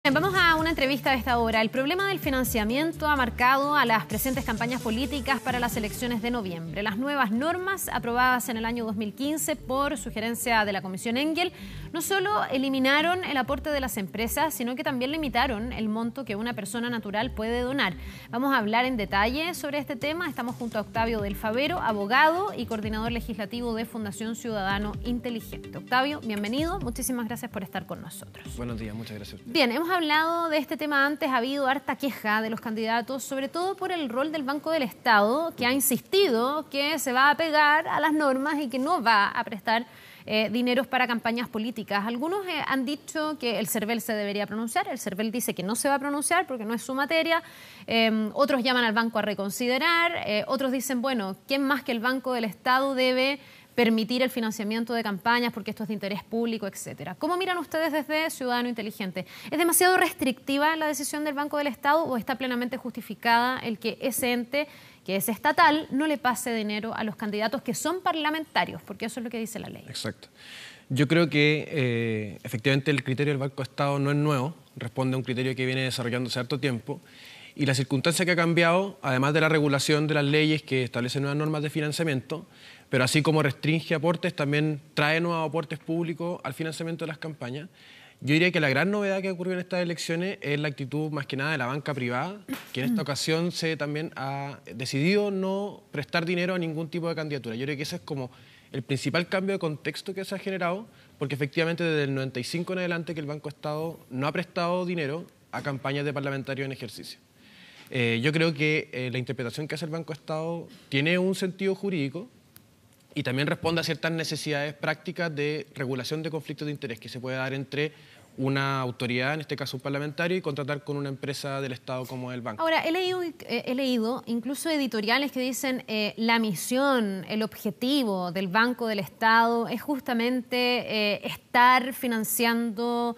Vamos a una entrevista de esta hora. El problema del financiamiento ha marcado a las presentes campañas políticas para las elecciones de noviembre. Las nuevas normas aprobadas en el año 2015 por sugerencia de la Comisión Engel no solo eliminaron el aporte de las empresas, sino que también limitaron el monto que una persona natural puede donar. Vamos a hablar en detalle sobre este tema. Estamos junto a Octavio del Favero, abogado y coordinador legislativo de Fundación Ciudadano Inteligente. Octavio, bienvenido. Muchísimas gracias por estar con nosotros. Buenos días, muchas gracias. Bien, hemos hablado de este tema antes, ha habido harta queja de los candidatos, sobre todo por el rol del Banco del Estado, que ha insistido que se va a pegar a las normas y que no va a prestar dineros para campañas políticas. Algunos han dicho que el CERVEL se debería pronunciar, el CERVEL dice que no se va a pronunciar porque no es su materia, otros llaman al banco a reconsiderar, otros dicen, bueno, ¿quién más que el Banco del Estado debe permitir el financiamiento de campañas porque esto es de interés público, etcétera? ¿Cómo miran ustedes desde Ciudadano Inteligente? ¿Es demasiado restrictiva la decisión del Banco del Estado o está plenamente justificada el que ese ente, que es estatal, no le pase dinero a los candidatos que son parlamentarios? Porque eso es lo que dice la ley. Exacto. Yo creo que efectivamente el criterio del Banco del Estado no es nuevo, responde a un criterio que viene desarrollándose harto tiempo. Y la circunstancia que ha cambiado, además de la regulación de las leyes que establecen nuevas normas de financiamiento, pero así como restringe aportes, también trae nuevos aportes públicos al financiamiento de las campañas. Yo diría que la gran novedad que ocurrió en estas elecciones es la actitud más que nada de la banca privada, que en esta ocasión también ha decidido no prestar dinero a ningún tipo de candidatura. Yo creo que ese es como el principal cambio de contexto que se ha generado, porque efectivamente desde el 95 en adelante que el Banco Estado no ha prestado dinero a campañas de parlamentarios en ejercicio. Yo creo que la interpretación que hace el Banco Estado tiene un sentido jurídico y también responde a ciertas necesidades prácticas de regulación de conflictos de interés que se puede dar entre una autoridad, en este caso un parlamentario, y contratar con una empresa del Estado como el banco. Ahora, he leído incluso editoriales que dicen la misión, el objetivo del Banco del Estado es justamente estar financiando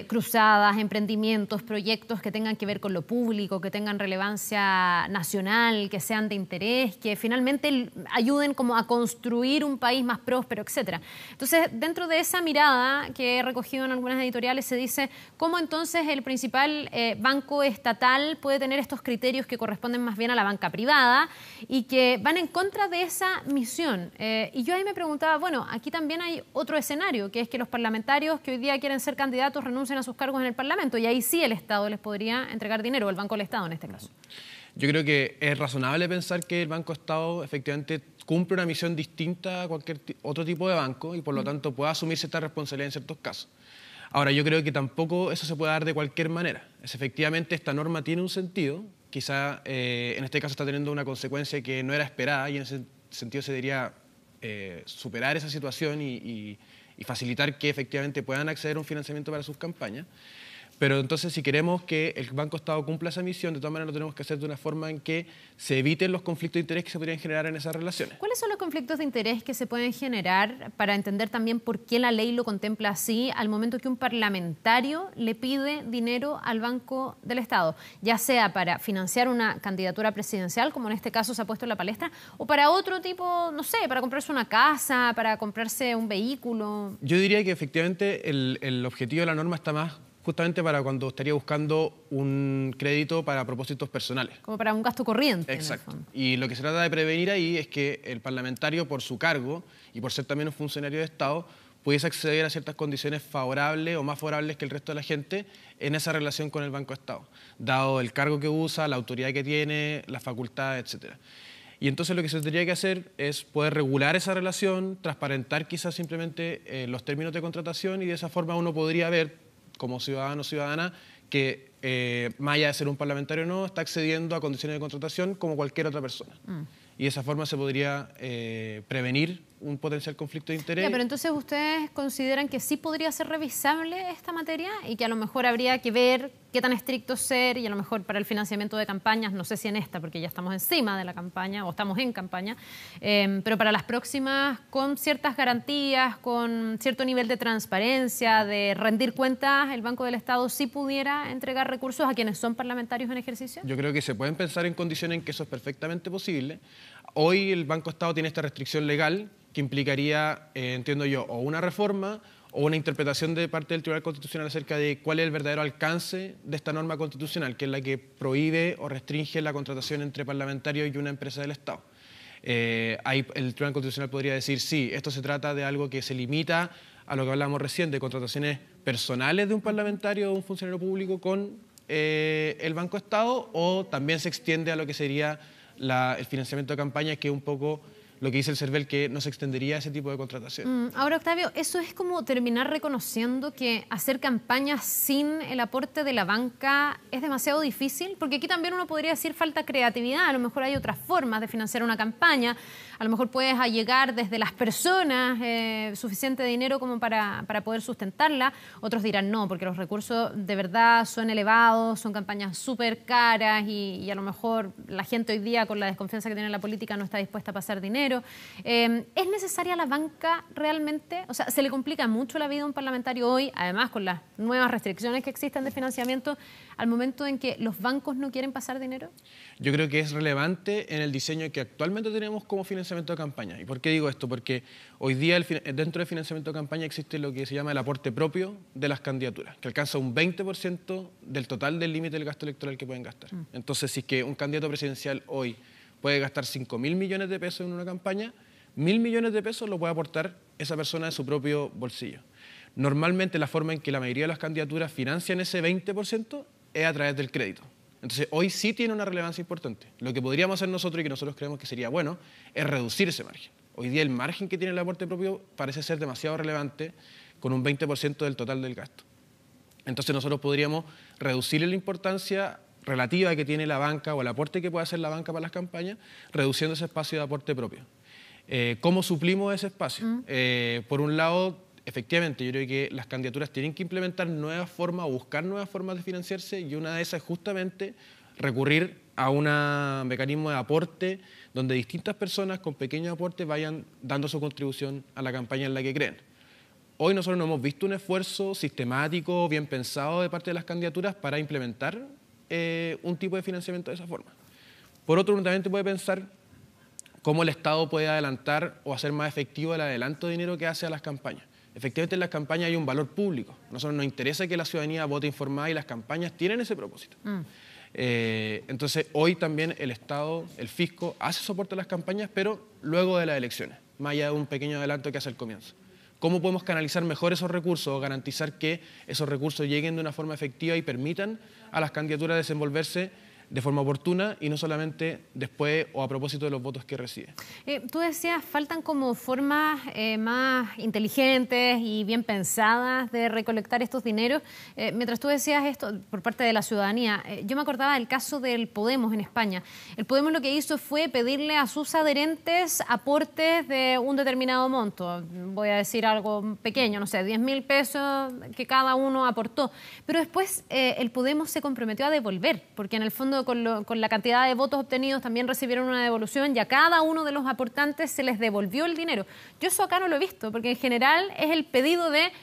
cruzadas, emprendimientos, proyectos que tengan que ver con lo público, que tengan relevancia nacional, que sean de interés, que finalmente ayuden como a construir un país más próspero, etcétera. Entonces, dentro de esa mirada que he recogido en algunas editoriales se dice cómo entonces el principal banco estatal puede tener estos criterios que corresponden más bien a la banca privada y que van en contra de esa misión. Y yo ahí me preguntaba, bueno, aquí también hay otro escenario, que es que los parlamentarios que hoy día quieren ser candidatos renuncien a sus cargos en el Parlamento y ahí sí el Estado les podría entregar dinero, o el Banco del Estado en este caso. Yo creo que es razonable pensar que el Banco Estado efectivamente cumple una misión distinta a cualquier otro tipo de banco y por lo tanto pueda asumirse esta responsabilidad en ciertos casos. Ahora, yo creo que tampoco eso se puede dar de cualquier manera. Efectivamente, esta norma tiene un sentido, quizá en este caso está teniendo una consecuencia que no era esperada y en ese sentido se debería superar esa situación y facilitar que efectivamente puedan acceder a un financiamiento para sus campañas. Pero entonces, si queremos que el Banco Estado cumpla esa misión, de todas maneras lo tenemos que hacer de una forma en que se eviten los conflictos de interés que se podrían generar en esas relaciones. ¿Cuáles son los conflictos de interés que se pueden generar para entender también por qué la ley lo contempla así al momento que un parlamentario le pide dinero al Banco del Estado? Ya sea para financiar una candidatura presidencial, como en este caso se ha puesto en la palestra, o para otro tipo, no sé, para comprarse una casa, para comprarse un vehículo. Yo diría que efectivamente el objetivo de la norma está más justamente para cuando estaría buscando un crédito para propósitos personales. Como para un gasto corriente. Exacto. Y lo que se trata de prevenir ahí es que el parlamentario, por su cargo y por ser también un funcionario de Estado, pudiese acceder a ciertas condiciones favorables o más favorables que el resto de la gente en esa relación con el Banco de Estado, dado el cargo que usa, la autoridad que tiene, las facultades, etc. Y entonces lo que se tendría que hacer es poder regular esa relación, transparentar quizás simplemente los términos de contratación y de esa forma uno podría ver como ciudadano o ciudadana que más allá de ser un parlamentario o no, está accediendo a condiciones de contratación como cualquier otra persona. Y de esa forma se podría prevenir un potencial conflicto de interés. Ya, pero entonces ustedes consideran que sí podría ser revisable esta materia y que a lo mejor habría que ver qué tan estricto ser y a lo mejor para el financiamiento de campañas, no sé si en esta porque ya estamos encima de la campaña o estamos en campaña, pero para las próximas con ciertas garantías, con cierto nivel de transparencia, de rendir cuentas, el Banco del Estado sí pudiera entregar recursos a quienes son parlamentarios en ejercicio. Yo creo que se pueden pensar en condiciones en que eso es perfectamente posible. Hoy el Banco Estado tiene esta restricción legal que implicaría, entiendo yo, o una reforma o una interpretación de parte del Tribunal Constitucional acerca de cuál es el verdadero alcance de esta norma constitucional, que es la que prohíbe o restringe la contratación entre parlamentarios y una empresa del Estado. Ahí el Tribunal Constitucional podría decir, sí, esto se trata de algo que se limita a lo que hablábamos recién, de contrataciones personales de un parlamentario o un funcionario público con el Banco Estado, o también se extiende a lo que sería el financiamiento de campañas, que es un poco lo que dice el CERVEL, que no se extendería a ese tipo de contratación. Ahora, Octavio, eso es como terminar reconociendo que hacer campañas sin el aporte de la banca es demasiado difícil, porque aquí también uno podría decir falta creatividad, a lo mejor hay otras formas de financiar una campaña, a lo mejor puedes allegar desde las personas suficiente dinero como para poder sustentarla, otros dirán no, porque los recursos de verdad son elevados, son campañas súper caras y a lo mejor la gente hoy día con la desconfianza que tiene en la política no está dispuesta a pasar dinero. ¿Es necesaria la banca realmente? O sea, ¿se le complica mucho la vida a un parlamentario hoy, además con las nuevas restricciones que existen de financiamiento, al momento en que los bancos no quieren pasar dinero? Yo creo que es relevante en el diseño que actualmente tenemos como financiamiento de campaña. ¿Y por qué digo esto? Porque hoy día dentro del financiamiento de campaña existe lo que se llama el aporte propio de las candidaturas, que alcanza un 20% del total del límite del gasto electoral que pueden gastar. Entonces, si es que un candidato presidencial hoy puede gastar 5.000 millones de pesos en una campaña, 1.000 millones de pesos lo puede aportar esa persona de su propio bolsillo. Normalmente la forma en que la mayoría de las candidaturas financian ese 20% es a través del crédito. Entonces hoy sí tiene una relevancia importante. Lo que podríamos hacer nosotros y que nosotros creemos que sería bueno es reducir ese margen. Hoy día el margen que tiene el aporte propio parece ser demasiado relevante, con un 20% del total del gasto. Entonces nosotros podríamos reducirle la importancia relativa que tiene la banca o el aporte que puede hacer la banca para las campañas, reduciendo ese espacio de aporte propio. ¿Cómo suplimos ese espacio? Por un lado, efectivamente, yo creo que las candidaturas tienen que implementar nuevas formas o buscar nuevas formas de financiarse, y una de esas es justamente recurrir a un mecanismo de aporte donde distintas personas con pequeños aportes vayan dando su contribución a la campaña en la que creen. Hoy nosotros no hemos visto un esfuerzo sistemático, bien pensado de parte de las candidaturas para implementar un tipo de financiamiento de esa forma. Por otro, uno también te puede pensar cómo el Estado puede adelantar o hacer más efectivo el adelanto de dinero que hace a las campañas. Efectivamente, en las campañas hay un valor público. A nosotros nos interesa que la ciudadanía vote informada y las campañas tienen ese propósito. Entonces, hoy también el Estado, el fisco, hace soporte a las campañas, pero luego de las elecciones, más allá de un pequeño adelanto que hace al comienzo. ¿Cómo podemos canalizar mejor esos recursos o garantizar que esos recursos lleguen de una forma efectiva y permitan a las candidaturas desenvolverse de forma oportuna y no solamente después o a propósito de los votos que recibe? Tú decías, faltan como formas más inteligentes y bien pensadas de recolectar estos dineros. Mientras tú decías esto por parte de la ciudadanía, yo me acordaba del caso del Podemos en España. El Podemos lo que hizo fue pedirle a sus adherentes aportes de un determinado monto. Voy a decir algo pequeño, no sé, 10.000 pesos que cada uno aportó. Pero después el Podemos se comprometió a devolver, porque en el fondo con la cantidad de votos obtenidos también recibieron una devolución y a cada uno de los aportantes se les devolvió el dinero. Yo eso acá no lo he visto, porque en general es el pedido de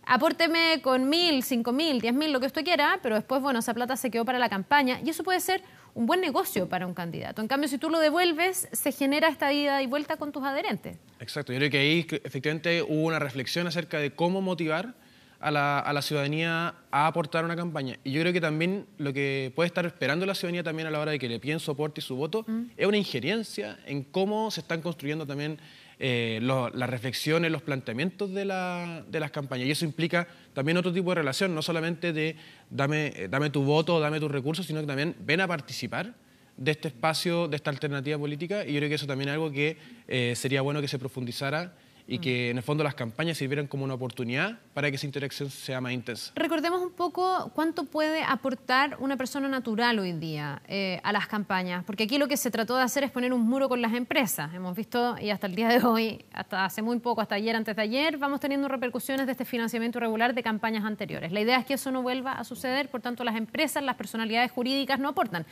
apórteme con 1.000, 5.000, 10.000, lo que usted quiera, pero después, bueno, esa plata se quedó para la campaña y eso puede ser un buen negocio para un candidato. En cambio, si tú lo devuelves, se genera esta ida y vuelta con tus adherentes. Exacto, yo creo que ahí efectivamente hubo una reflexión acerca de cómo motivar a la ciudadanía a aportar una campaña. Y yo creo que también lo que puede estar esperando la ciudadanía también a la hora de que le piden soporte y su voto es una injerencia en cómo se están construyendo también las reflexiones, los planteamientos de las campañas. Y eso implica también otro tipo de relación, no solamente de dame tu voto, dame tus recursos, sino que también ven a participar de este espacio, de esta alternativa política. Y yo creo que eso también es algo que sería bueno que se profundizara y que en el fondo las campañas sirvieran como una oportunidad para que esa interacción sea más intensa. Recordemos un poco cuánto puede aportar una persona natural hoy día a las campañas, porque aquí lo que se trató de hacer es poner un muro con las empresas. Hemos visto, y hasta el día de hoy, hasta hace muy poco, hasta ayer, antes de ayer, vamos teniendo repercusiones de este financiamiento irregular de campañas anteriores. La idea es que eso no vuelva a suceder, por tanto las empresas, las personalidades jurídicas no aportan,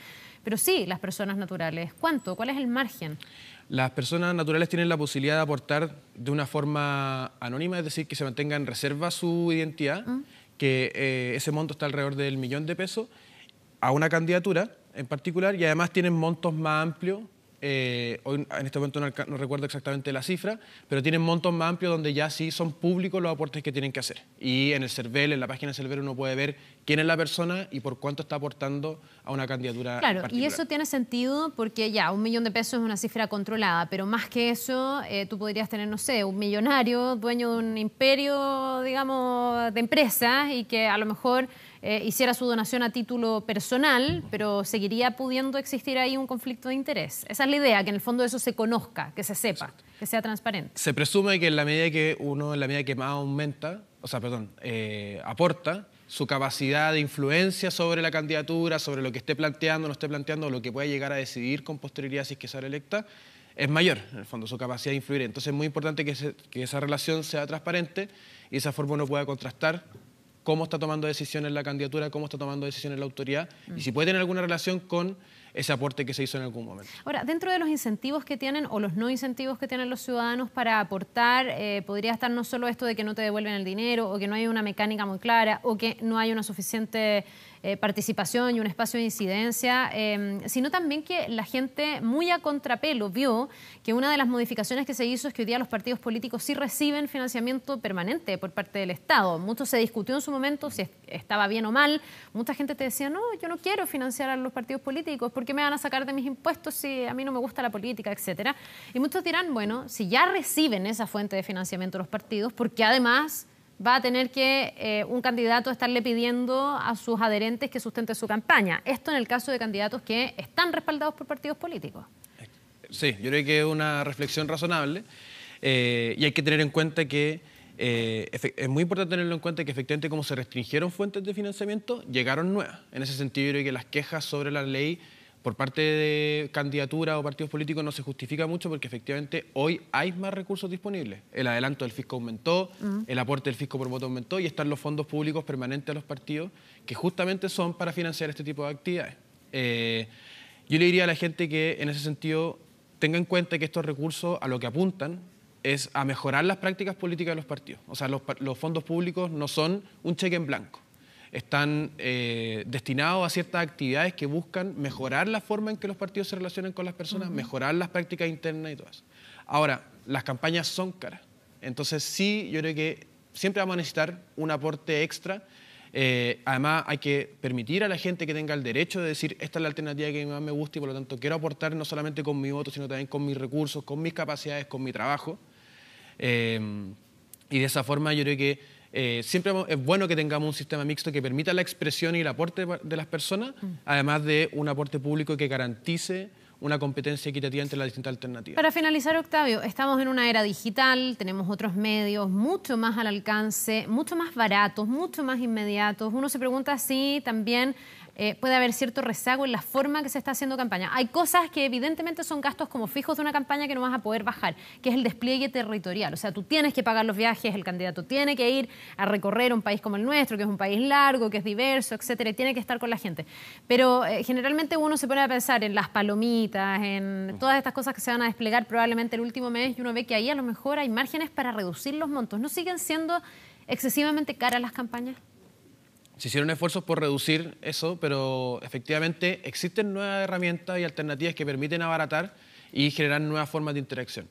pero sí las personas naturales. ¿Cuánto? ¿Cuál es el margen? Las personas naturales tienen la posibilidad de aportar de una forma anónima, es decir, que se mantenga en reserva su identidad, que ese monto está alrededor del 1.000.000 de pesos, a una candidatura en particular, y además tienen montos más amplios hoy en este momento no recuerdo exactamente la cifra, pero tienen montos más amplios donde ya sí son públicos los aportes que tienen que hacer. Y en el CERVEL, en la página del CERVEL, uno puede ver quién es la persona y por cuánto está aportando a una candidatura Claro, particular. y eso tiene sentido porque ya, 1 millón de pesos es una cifra controlada, pero más que eso, tú podrías tener, no sé, un millonario, dueño de un imperio, digamos, de empresas y que a lo mejor hiciera su donación a título personal, pero seguiría pudiendo existir ahí un conflicto de interés. Esa es la idea, que en el fondo eso se conozca, que se sepa, exacto, que sea transparente. Se presume que en la medida que más aumenta, aporta, su capacidad de influencia sobre la candidatura, sobre lo que esté planteando, no esté planteando, lo que pueda llegar a decidir con posterioridad si es que sale electa, es mayor, en el fondo, su capacidad de influir. Entonces es muy importante que esa relación sea transparente y de esa forma uno pueda contrastar cómo está tomando decisiones la candidatura, cómo está tomando decisiones la autoridad y si puede tener alguna relación con ese aporte que se hizo en algún momento. Ahora, dentro de los incentivos que tienen o los no incentivos que tienen los ciudadanos para aportar, podría estar no solo esto de que no te devuelven el dinero o que no hay una mecánica muy clara o que no hay una suficiente participación y un espacio de incidencia, sino también que la gente muy a contrapelo vio que una de las modificaciones que se hizo es que hoy día los partidos políticos sí reciben financiamiento permanente por parte del Estado. Mucho se discutió en su momento si estaba bien o mal. Mucha gente te decía, no, yo no quiero financiar a los partidos políticos, ¿por qué me van a sacar de mis impuestos si a mí no me gusta la política, etcétera? Y muchos dirán, bueno, si ya reciben esa fuente de financiamiento los partidos, porque además va a tener que un candidato estarle pidiendo a sus adherentes que sustente su campaña. Esto en el caso de candidatos que están respaldados por partidos políticos. Sí, yo creo que es una reflexión razonable y hay que tener en cuenta que es muy importante tenerlo en cuenta que efectivamente como se restringieron fuentes de financiamiento, llegaron nuevas. En ese sentido yo creo que las quejas sobre la ley por parte de candidaturas o partidos políticos no se justifica mucho porque efectivamente hoy hay más recursos disponibles. El adelanto del fisco aumentó, el aporte del fisco por voto aumentó y están los fondos públicos permanentes a los partidos que justamente son para financiar este tipo de actividades. Yo le diría a la gente que en ese sentido tenga en cuenta que estos recursos a lo que apuntan es a mejorar las prácticas políticas de los partidos. O sea, los fondos públicos no son un cheque en blanco. Están destinados a ciertas actividades que buscan mejorar la forma en que los partidos se relacionan con las personas, mejorar las prácticas internas y todo eso. Ahora, las campañas son caras. Entonces sí, yo creo que siempre vamos a necesitar un aporte extra. Además, hay que permitir a la gente que tenga el derecho de decir esta es la alternativa que más me gusta y por lo tanto quiero aportar no solamente con mi voto, sino también con mis recursos, con mis capacidades, con mi trabajo. Y de esa forma yo creo que siempre es bueno que tengamos un sistema mixto que permita la expresión y el aporte de las personas, además de un aporte público que garantice una competencia equitativa entre las distintas alternativas. Para finalizar, Octavio, estamos en una era digital, tenemos otros medios mucho más al alcance, mucho más baratos, mucho más inmediatos. Uno se pregunta si también puede haber cierto rezago en la forma que se está haciendo campaña. Hay cosas que evidentemente son gastos como fijos de una campaña que no vas a poder bajar, que es el despliegue territorial. O sea, tú tienes que pagar los viajes, el candidato tiene que ir a recorrer un país como el nuestro, que es un país largo, que es diverso, etcétera, y tiene que estar con la gente. Pero generalmente uno se pone a pensar en las palomitas, en todas estas cosas que se van a desplegar probablemente el último mes y uno ve que ahí a lo mejor hay márgenes para reducir los montos. ¿No siguen siendo excesivamente caras las campañas? Se hicieron esfuerzos por reducir eso, pero efectivamente existen nuevas herramientas y alternativas que permiten abaratar y generar nuevas formas de interacción.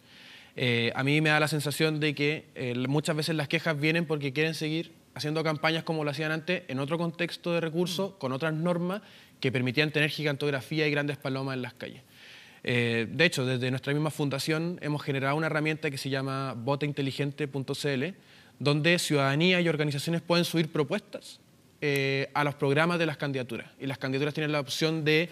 A mí me da la sensación de que muchas veces las quejas vienen porque quieren seguir haciendo campañas como lo hacían antes, en otro contexto de recursos, con otras normas que permitían tener gigantografía y grandes palomas en las calles. De hecho, desde nuestra misma fundación hemos generado una herramienta que se llama votainteligente.cl, donde ciudadanía y organizaciones pueden subir propuestas a los programas de las candidaturas. Y las candidaturas tienen la opción de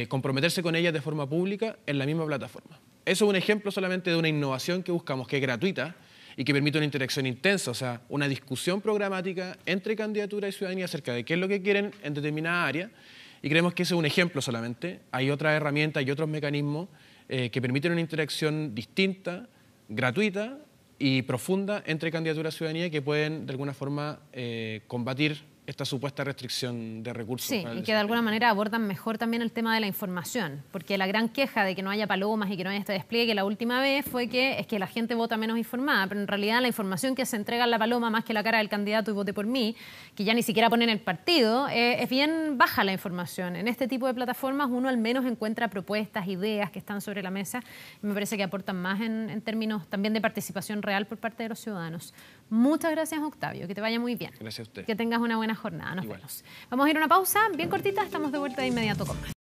comprometerse con ellas de forma pública en la misma plataforma. Eso es un ejemplo solamente de una innovación que buscamos, que es gratuita y que permite una interacción intensa, o sea, una discusión programática entre candidatura y ciudadanía acerca de qué es lo que quieren en determinada área. Y creemos que ese es un ejemplo solamente. Hay otras herramientas y otros mecanismos que permiten una interacción distinta, gratuita y profunda entre candidatura y ciudadanía que pueden de alguna forma combatir esta supuesta restricción de recursos. Sí, y que de alguna manera abordan mejor también el tema de la información, porque la gran queja de que no haya palomas y que no haya este despliegue la última vez fue que es que la gente vota menos informada, pero en realidad la información que se entrega en la paloma, más que la cara del candidato y vote por mí, que ya ni siquiera ponen el partido, es bien baja la información. En este tipo de plataformas uno al menos encuentra propuestas, ideas que están sobre la mesa, y me parece que aportan más en términos también de participación real por parte de los ciudadanos. Muchas gracias, Octavio, que te vaya muy bien. Gracias a usted. Que tengas una buena jornada. Nos vemos. Vamos a ir a una pausa bien cortita, estamos de vuelta de inmediato con más.